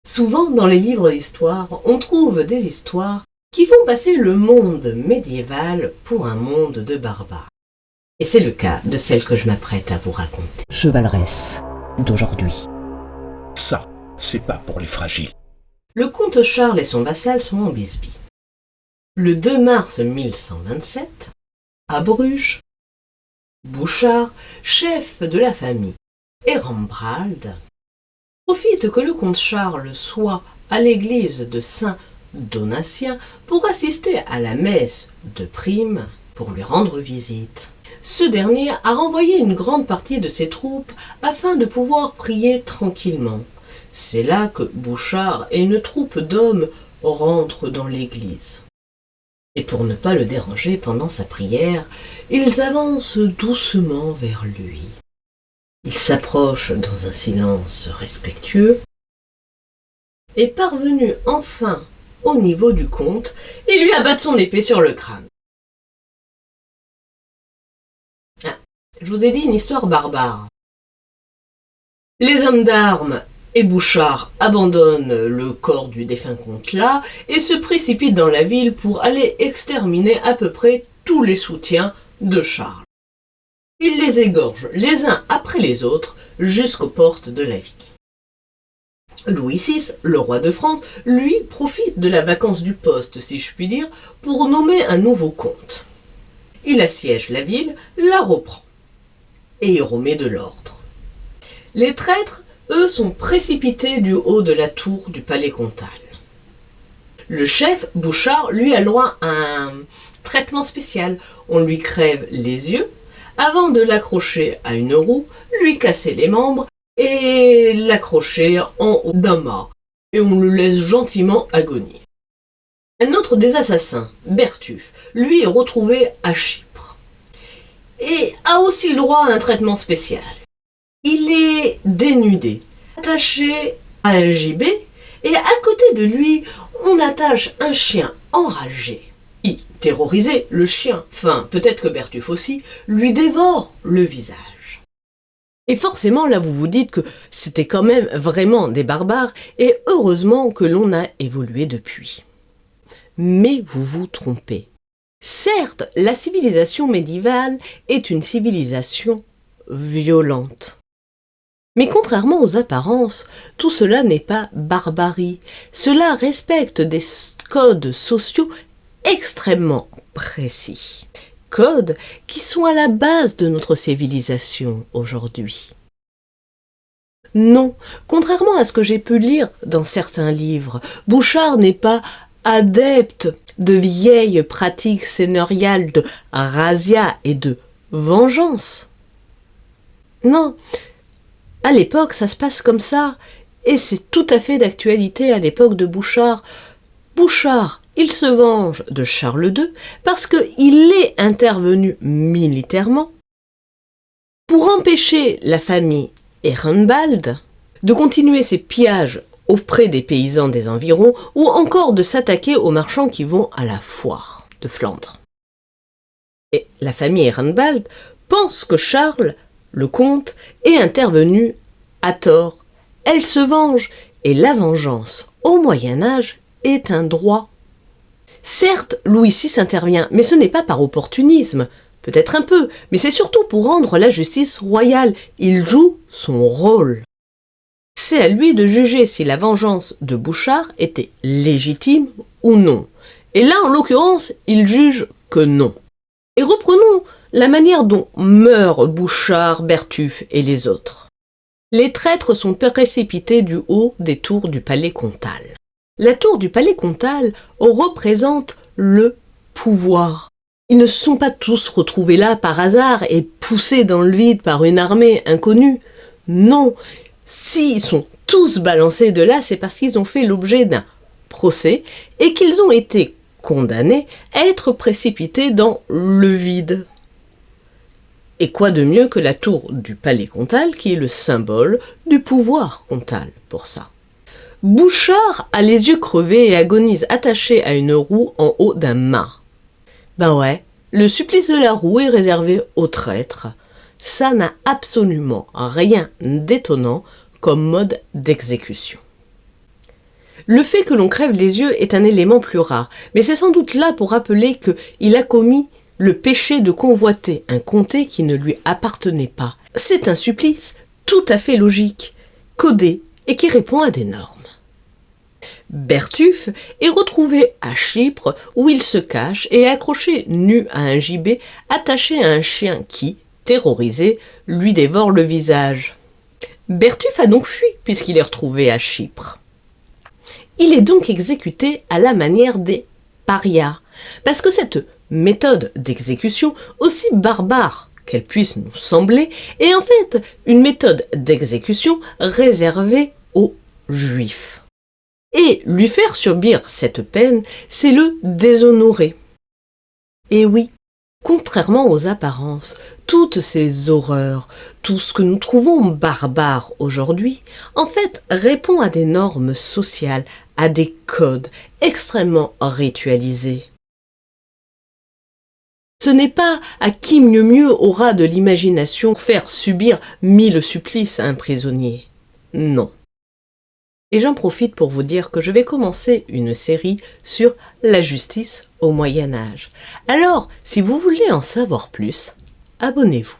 Souvent, dans les livres d'histoire, on trouve des histoires qui font passer le monde médiéval pour un monde de barbares. Et c'est le cas de celle que je m'apprête à vous raconter. Chevaleresse d'aujourd'hui. Ça, c'est pas pour les fragiles. Le comte Charles et son vassal sont en bisbille. Le 2 mars 1127, à Bruges, Bouchard, chef de la famille Erembrald, profite que le comte Charles soit à l'église de Saint-Donatien pour assister à la messe de Prime pour lui rendre visite. Ce dernier a renvoyé une grande partie de ses troupes afin de pouvoir prier tranquillement. C'est là que Bouchard et une troupe d'hommes rentrent dans l'église. Et pour ne pas le déranger pendant sa prière, ils avancent doucement vers lui. Ils s'approchent dans un silence respectueux et parvenus enfin au niveau du comte, ils lui abattent son épée sur le crâne. Je vous ai dit une histoire barbare. Les hommes d'armes et Bouchard abandonnent le corps du défunt comte-là et se précipitent dans la ville pour aller exterminer à peu près tous les soutiens de Charles. Ils les égorgent les uns après les autres jusqu'aux portes de la ville. Louis VI, le roi de France, lui profite de la vacance du poste, si je puis dire, pour nommer un nouveau comte. Il assiège la ville, la reprend et y remet de l'ordre. Les traîtres, eux, sont précipités du haut de la tour du palais comtal. Le chef, Bouchard, lui a le droit à un traitement spécial. On lui crève les yeux avant de l'accrocher à une roue, lui casser les membres et l'accrocher en haut d'un mât. Et on le laisse gentiment agonir. Un autre des assassins, Bertuffe, lui est retrouvé à Chypre et a aussi le droit à un traitement spécial. Il est dénudé, attaché à un gibet, et à côté de lui, on attache un chien enragé. Terrorisé, le chien, peut-être que Bertuffe aussi, lui dévore le visage. Et forcément, là, vous vous dites que c'était quand même vraiment des barbares, et heureusement que l'on a évolué depuis. Mais vous vous trompez. Certes, la civilisation médiévale est une civilisation violente. Mais contrairement aux apparences, tout cela n'est pas barbarie. Cela respecte des codes sociaux extrêmement précis. Codes qui sont à la base de notre civilisation aujourd'hui. Non, contrairement à ce que j'ai pu lire dans certains livres, Bouchard n'est pas adepte de vieilles pratiques seigneuriales de razzia et de vengeance. Non, à l'époque, ça se passe comme ça, et c'est tout à fait d'actualité à l'époque de Bouchard. Bouchard, il se venge de Charles II parce qu'il est intervenu militairement pour empêcher la famille Erembrald de continuer ses pillages auprès des paysans des environs ou encore de s'attaquer aux marchands qui vont à la foire de Flandre. Et la famille Erembrald pense que Charles, le comte, est intervenu à tort. Elle se venge, et la vengeance, au Moyen-Âge, est un droit. Certes, Louis VI intervient, mais ce n'est pas par opportunisme. Peut-être un peu, mais c'est surtout pour rendre la justice royale. Il joue son rôle. C'est à lui de juger si la vengeance de Bouchard était légitime ou non. Et là, en l'occurrence, il juge que non. Et reprenons la manière dont meurent Bouchard, Bertuffe et les autres. Les traîtres sont précipités du haut des tours du palais comtal. La tour du palais comtal représente le pouvoir. Ils ne se sont pas tous retrouvés là par hasard et poussés dans le vide par une armée inconnue. Non, s'ils sont tous balancés de là, c'est parce qu'ils ont fait l'objet d'un procès et qu'ils ont été condamnés à être précipités dans le vide. Et quoi de mieux que la tour du palais comtal qui est le symbole du pouvoir comtal pour ça. Bouchard a les yeux crevés et agonise attaché à une roue en haut d'un mât. Ben ouais, le supplice de la roue est réservé aux traîtres. Ça n'a absolument rien d'étonnant comme mode d'exécution. Le fait que l'on crève les yeux est un élément plus rare, mais c'est sans doute là pour rappeler qu'il a commis le péché de convoiter un comté qui ne lui appartenait pas. C'est un supplice tout à fait logique, codé et qui répond à des normes. Bertuffe est retrouvé à Chypre où il se cache et est accroché nu à un gibet attaché à un chien qui, terrorisé, lui dévore le visage. Bertuffe a donc fui puisqu'il est retrouvé à Chypre. Il est donc exécuté à la manière des parias, parce que cette méthode d'exécution, aussi barbare qu'elle puisse nous sembler, est en fait une méthode d'exécution réservée aux Juifs. Et lui faire subir cette peine, c'est le déshonorer. Et oui, contrairement aux apparences, toutes ces horreurs, tout ce que nous trouvons barbare aujourd'hui, en fait répond à des normes sociales, à des codes extrêmement ritualisés. Ce n'est pas à qui mieux aura de l'imagination faire subir 1000 supplices à un prisonnier. Non. Et j'en profite pour vous dire que je vais commencer une série sur la justice au Moyen Âge. Alors, si vous voulez en savoir plus, abonnez-vous.